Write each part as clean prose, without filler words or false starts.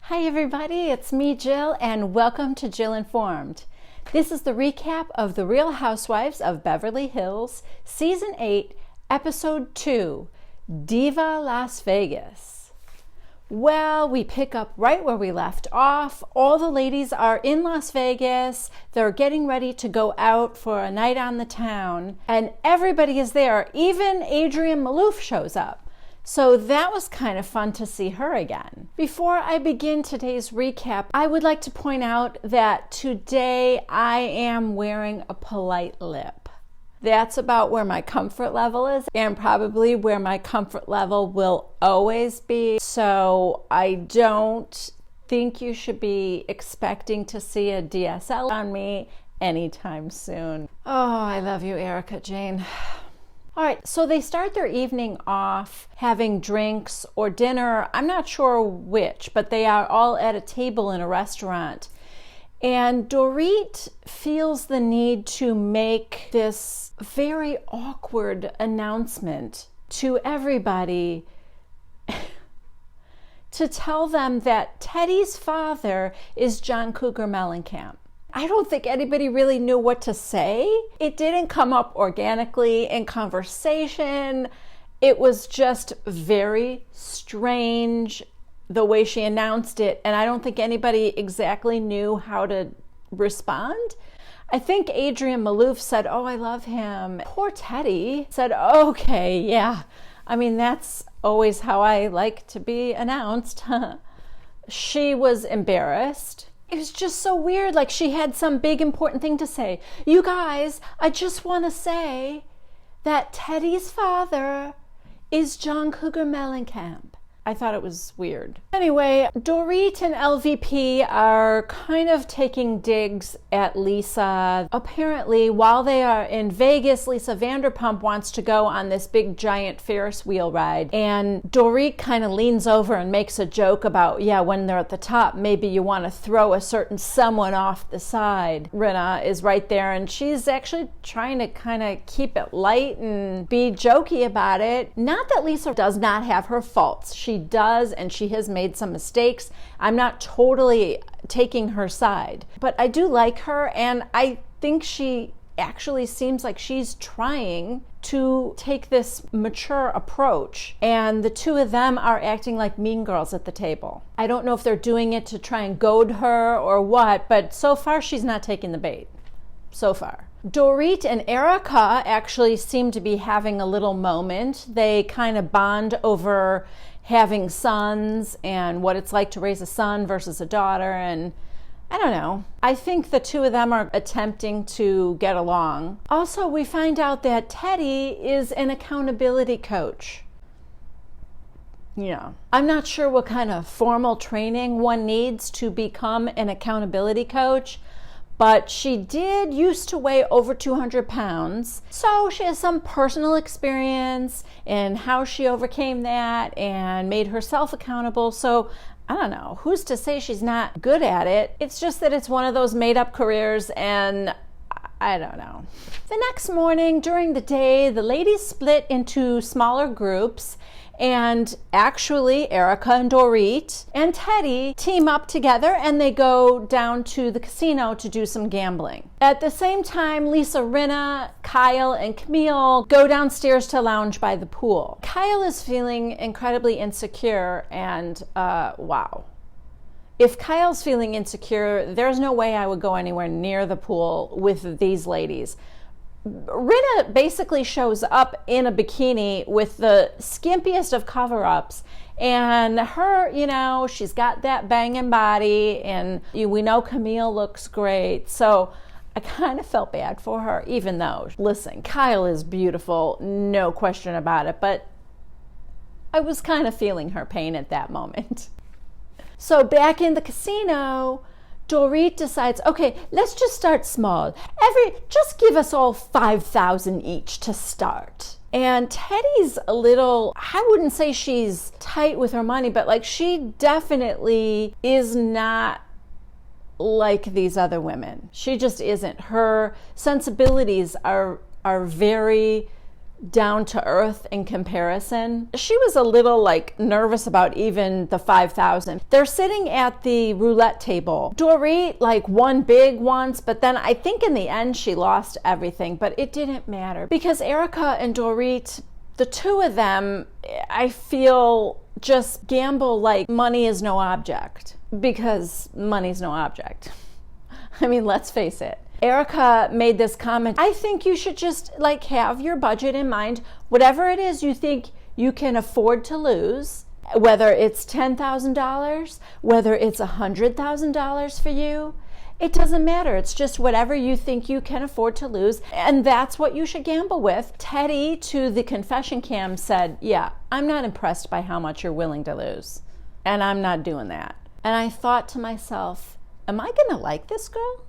Hi everybody, it's me Jill and welcome to Jill Informed. This is the recap of The Real Housewives of Beverly Hills, Season 8, Episode 2, Diva Las Vegas. Well, we pick up right where we left off. All the ladies are in Las Vegas. They're getting ready to go out for a night on the town and everybody is there. Even Adrienne Maloof shows up. So that was kind of fun to see her again. Before I begin today's recap, I would like to point out that today I am wearing a polite lip. That's about where my comfort level is and probably where my comfort level will always be. So I don't think you should be expecting to see a DSL on me anytime soon. Oh, I love you, Erica Jane. All right, so they start their evening off having drinks or dinner. I'm not sure which, but they are all at a table in a restaurant. And Dorit feels the need to make this very awkward announcement to everybody to tell them that Teddy's father is John Cougar Mellencamp. I don't think anybody really knew what to say. It didn't come up organically in conversation. It was just very strange the way she announced it, and I don't think anybody exactly knew how to respond. I think Adrienne Maloof said, "Oh, I love him." Poor Teddy said, "Okay, yeah. I mean, that's always how I like to be announced." She was embarrassed. It was just so weird, like she had some big important thing to say. "You guys, I just want to say that Teddy's father is John Cougar Mellencamp." I thought it was weird. Anyway, Dorit and LVP are kind of taking digs at Lisa. Apparently, while they are in Vegas, Lisa Vanderpump wants to go on this big giant Ferris wheel ride. And Dorit kind of leans over and makes a joke about, yeah, when they're at the top, maybe you want to throw a certain someone off the side. Rinna is right there and she's actually trying to kind of keep it light and be jokey about it. Not that Lisa does not have her faults. She does, and she has made some mistakes. I'm not totally taking her side, but I do like her, and I think she actually seems like she's trying to take this mature approach, and the two of them are acting like mean girls at the table. I don't know if they're doing it to try and goad her or what, but so far she's not taking the bait. So far. Dorit and Erica actually seem to be having a little moment. They kind of bond over having sons and what it's like to raise a son versus a daughter, and I don't know. I think the two of them are attempting to get along. Also, we find out that Teddy is an accountability coach. Yeah. I'm not sure what kind of formal training one needs to become an accountability coach, but she did used to weigh over 200 pounds. So she has some personal experience in how she overcame that and made herself accountable. So I don't know, who's to say she's not good at it? It's just that it's one of those made up careers, and I don't know. The next morning during the day, the ladies split into smaller groups, and actually Erica and Dorit and Teddy team up together and they go down to the casino to do some gambling. At the same time, Lisa Rinna, Kyle, and Camille go downstairs to lounge by the pool. Kyle is feeling incredibly insecure, and wow. If Kyle's feeling insecure, there's no way I would go anywhere near the pool with these ladies. Rinna basically shows up in a bikini with the skimpiest of cover-ups, and her, you know, she's got that banging body, and we know Camille looks great, so I kind of felt bad for her, even though, listen, Kyle is beautiful, no question about it, but I was kind of feeling her pain at that moment. So back in the casino, Dorit decides, okay, let's just start small. Just give us all $5,000 each to start. And Teddy's a little, I wouldn't say she's tight with her money, but like she definitely is not like these other women. She just isn't. Her sensibilities are very down to earth in comparison. She was a little like nervous about even the 5,000. They're sitting at the roulette table. Dorit like won big once, but then I think in the end she lost everything, but it didn't matter because Erica and Dorit, the two of them, I feel just gamble like money is no object, because money's no object. I mean, let's face it. Erica made this comment, I think you should just like have your budget in mind, whatever it is you think you can afford to lose, whether it's $10,000, whether it's $100,000 for you, it doesn't matter. It's just whatever you think you can afford to lose, and that's what you should gamble with. Teddy, to the confession cam, said, yeah, I'm not impressed by how much you're willing to lose, and I'm not doing that. And I thought to myself, am I gonna like this girl?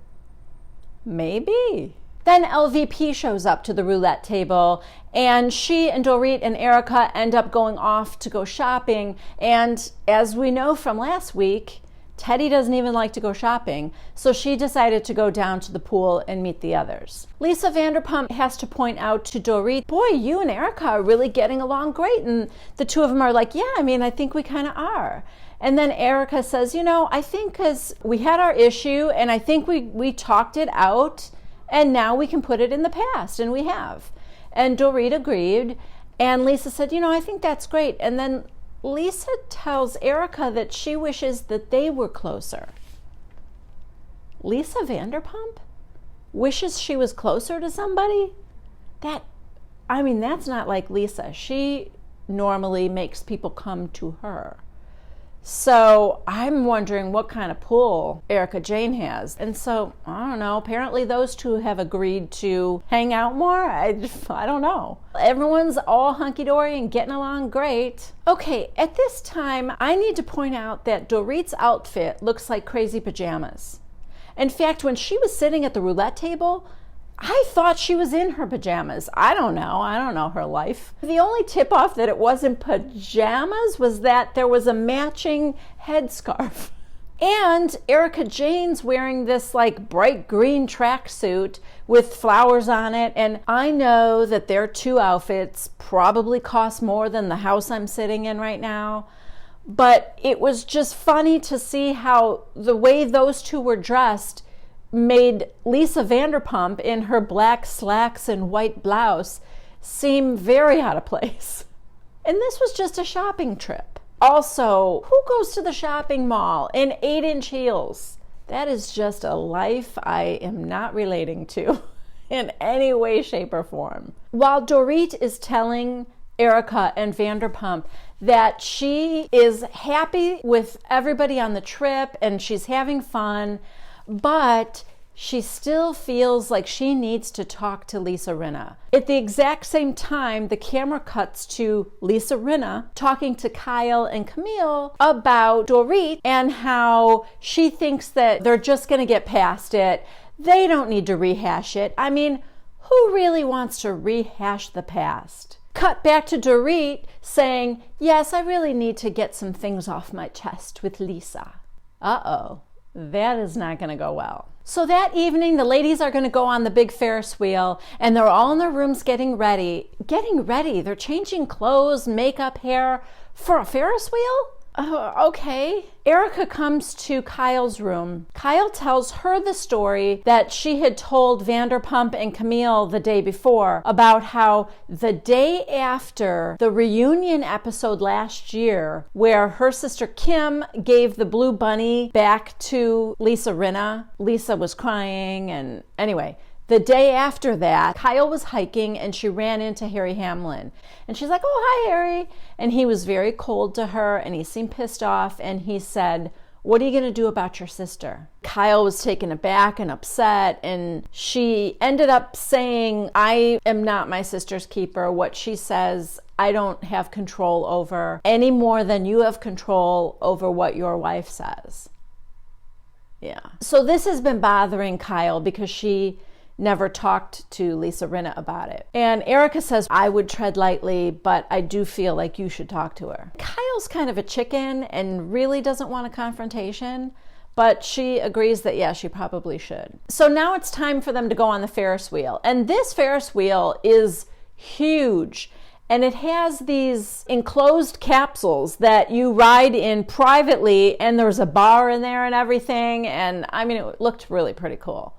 Maybe. Then LVP shows up to the roulette table, and she and Dorit and Erica end up going off to go shopping. And as we know from last week, Teddy doesn't even like to go shopping, so she decided to go down to the pool and meet the others. Lisa Vanderpump has to point out to Dorit, boy, you and Erica are really getting along great. And the two of them are like, yeah, I mean, I think we kind of are. And then Erica says, you know, I think because we had our issue and I think we talked it out and now we can put it in the past, and we have. And Dorit agreed. And Lisa said, you know, I think that's great. And then Lisa tells Erica that she wishes that they were closer. Lisa Vanderpump wishes she was closer to somebody? That's not like Lisa. She normally makes people come to her. So I'm wondering what kind of pull Erica Jane has. And so, I don't know, apparently those two have agreed to hang out more. I don't know. Everyone's all hunky-dory and getting along great. Okay, at this time, I need to point out that Dorit's outfit looks like crazy pajamas. In fact, when she was sitting at the roulette table, I thought she was in her pajamas. I don't know her life. The only tip-off that it wasn't pajamas was that there was a matching headscarf. And Erica Jane's wearing this like bright green tracksuit with flowers on it. And I know that their two outfits probably cost more than the house I'm sitting in right now. But it was just funny to see how the way those two were dressed made Lisa Vanderpump in her black slacks and white blouse seem very out of place. And this was just a shopping trip. Also, who goes to the shopping mall in 8-inch heels? That is just a life I am not relating to in any way, shape, or form. While Dorit is telling Erica and Vanderpump that she is happy with everybody on the trip and she's having fun, but she still feels like she needs to talk to Lisa Rinna. At the exact same time, the camera cuts to Lisa Rinna talking to Kyle and Camille about Dorit and how she thinks that they're just going to get past it. They don't need to rehash it. I mean, who really wants to rehash the past? Cut back to Dorit saying, yes, I really need to get some things off my chest with Lisa. Uh-oh. That is not going to go well. So that evening, the ladies are going to go on the big Ferris wheel, and they're all in their rooms getting ready. They're changing clothes, makeup, hair for a Ferris wheel? Oh, okay. Erica comes to Kyle's room. Kyle tells her the story that she had told Vanderpump and Camille the day before about how the day after the reunion episode last year, where her sister Kim gave the blue bunny back to Lisa Rinna, Lisa was crying, and anyway, the day after that, Kyle was hiking and she ran into Harry Hamlin. And she's like, oh, hi, Harry. And he was very cold to her and he seemed pissed off. And he said, what are you going to do about your sister? Kyle was taken aback and upset. And she ended up saying, I am not my sister's keeper. What she says, I don't have control over any more than you have control over what your wife says. Yeah. So this has been bothering Kyle because she never talked to Lisa Rinna about it. And Erica says, I would tread lightly, but I do feel like you should talk to her. Kyle's kind of a chicken and really doesn't want a confrontation, but she agrees that, yeah, she probably should. So now it's time for them to go on the Ferris wheel. And this Ferris wheel is huge. And it has these enclosed capsules that you ride in privately, and there's a bar in there and everything. And I mean, it looked really pretty cool.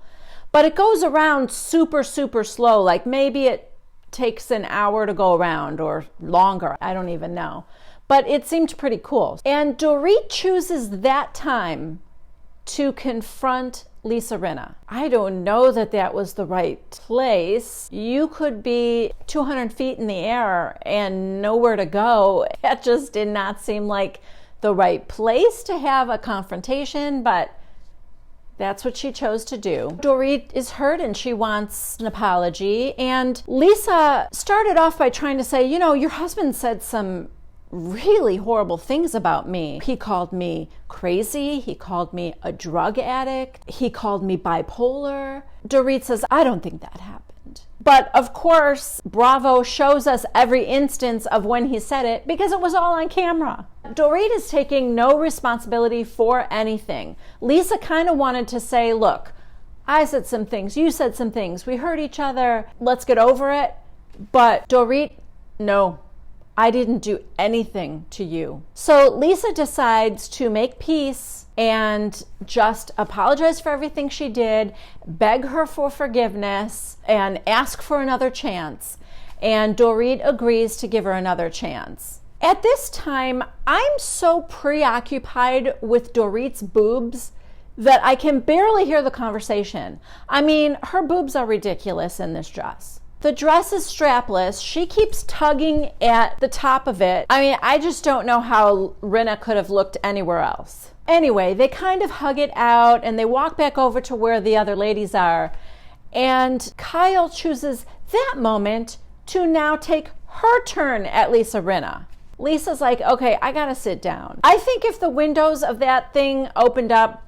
But it goes around super, super slow. Like maybe it takes an hour to go around or longer. I don't even know. But it seemed pretty cool. And Dorit chooses that time to confront Lisa Rinna. I don't know that that was the right place. You could be 200 feet in the air and nowhere to go. That just did not seem like the right place to have a confrontation, but that's what she chose to do. Dorit is hurt and she wants an apology. And Lisa started off by trying to say, your husband said some really horrible things about me. He called me crazy. He called me a drug addict. He called me bipolar. Dorit says, I don't think that happened. But of course, Bravo shows us every instance of when he said it because it was all on camera. Dorit is taking no responsibility for anything. Lisa kind of wanted to say, look, I said some things, you said some things, we hurt each other, let's get over it. But Dorit, no. I didn't do anything to you. So Lisa decides to make peace and just apologize for everything she did, beg her for forgiveness, and ask for another chance. And Dorit agrees to give her another chance. At this time, I'm so preoccupied with Dorit's boobs that I can barely hear the conversation. I mean, her boobs are ridiculous in this dress. The dress is strapless. She keeps tugging at the top of it. I mean, I just don't know how Rinna could have looked anywhere else. Anyway, they kind of hug it out and they walk back over to where the other ladies are. And Kyle chooses that moment to now take her turn at Lisa Rinna. Lisa's like, okay, I gotta sit down. I think if the windows of that thing opened up,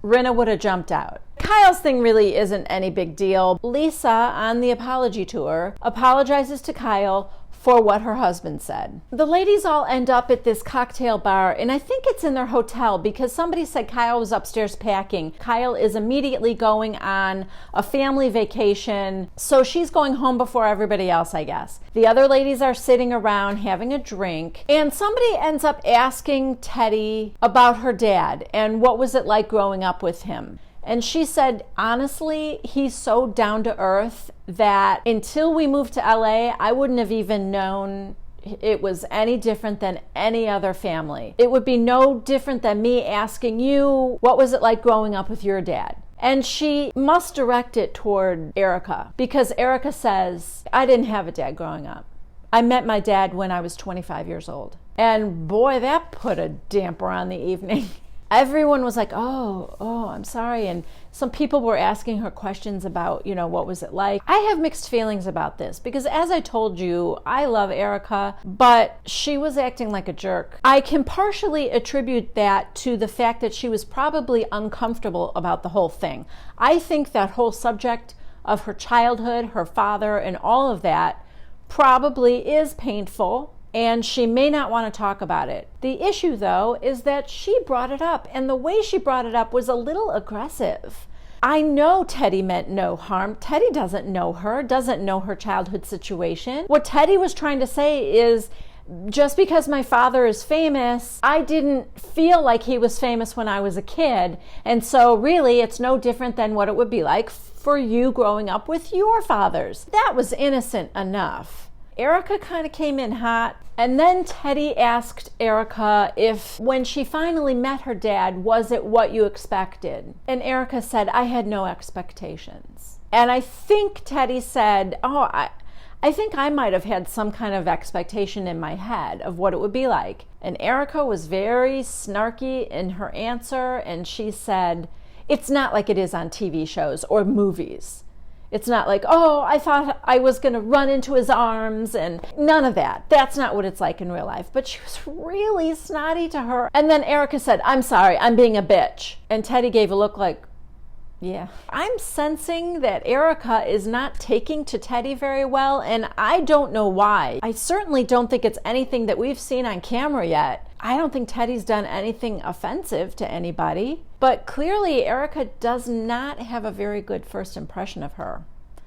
Rinna would have jumped out. Kyle's thing really isn't any big deal. Lisa, on the apology tour, apologizes to Kyle for what her husband said. The ladies all end up at this cocktail bar, and I think it's in their hotel because somebody said Kyle was upstairs packing. Kyle is immediately going on a family vacation, so she's going home before everybody else, I guess. The other ladies are sitting around having a drink, and somebody ends up asking Teddi about her dad and what was it like growing up with him. And she said, honestly, he's so down to earth that until we moved to LA, I wouldn't have even known it was any different than any other family. It would be no different than me asking you, what was it like growing up with your dad? And she must direct it toward Erica because Erica says, I didn't have a dad growing up. I met my dad when I was 25 years old. And boy, that put a damper on the evening. Everyone was like, oh, I'm sorry. And some people were asking her questions about, what was it like? I have mixed feelings about this because as I told you, I love Erica, but she was acting like a jerk. I can partially attribute that to the fact that she was probably uncomfortable about the whole thing. I think that whole subject of her childhood, her father, and all of that probably is painful. And she may not want to talk about it. The issue, though, is that she brought it up, and the way she brought it up was a little aggressive. I know Teddi meant no harm. Teddi doesn't know her childhood situation. What Teddi was trying to say is, just because my father is famous, I didn't feel like he was famous when I was a kid. And so really, it's no different than what it would be like for you growing up with your fathers. That was innocent enough. Erica kind of came in hot, and then Teddi asked Erica if, when she finally met her dad, was it what you expected? And Erica said, I had no expectations. And I think Teddi said, I think I might have had some kind of expectation in my head of what it would be like. And Erica was very snarky in her answer, and she said, it's not like it is on TV shows or movies. It's not like, I thought I was going to run into his arms, and none of that. That's not what it's like in real life. But she was really snotty to her. And then Erica said, I'm sorry, I'm being a bitch. And Teddi gave a look like, yeah. I'm sensing that Erica is not taking to Teddi very well, and I don't know why. I certainly don't think it's anything that we've seen on camera yet. I don't think Teddi's done anything offensive to anybody, but clearly Erica does not have a very good first impression of her.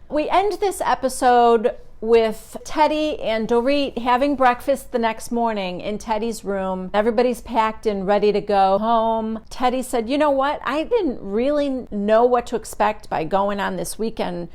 We end this episode with Teddy and Dorit having breakfast the next morning in Teddy's room. Everybody's packed and ready to go home. Teddy said, you know what? I didn't really know what to expect by going on this weekend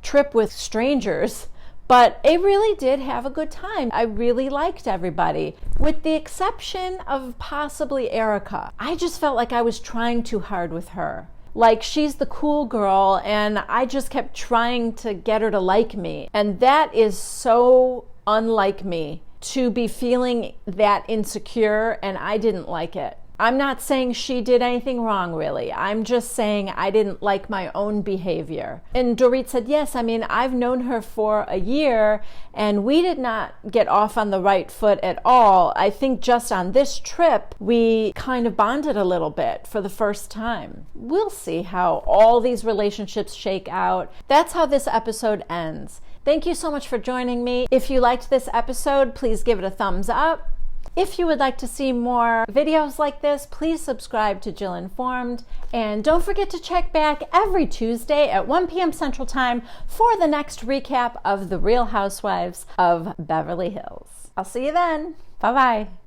trip with strangers, but I really did have a good time. I really liked everybody, with the exception of possibly Erica. I just felt like I was trying too hard with her. Like, she's the cool girl, and I just kept trying to get her to like me. And that is so unlike me, to be feeling that insecure, and I didn't like it. I'm not saying she did anything wrong, really. I'm just saying I didn't like my own behavior. And Dorit said, yes, I mean, I've known her for a year, and we did not get off on the right foot at all. I think just on this trip, we kind of bonded a little bit for the first time. We'll see how all these relationships shake out. That's how this episode ends. Thank you so much for joining me. If you liked this episode, please give it a thumbs up. If you would like to see more videos like this, please subscribe to Jill Informed. And don't forget to check back every Tuesday at 1 p.m. Central Time for the next recap of The Real Housewives of Beverly Hills. I'll see you then. Bye-bye.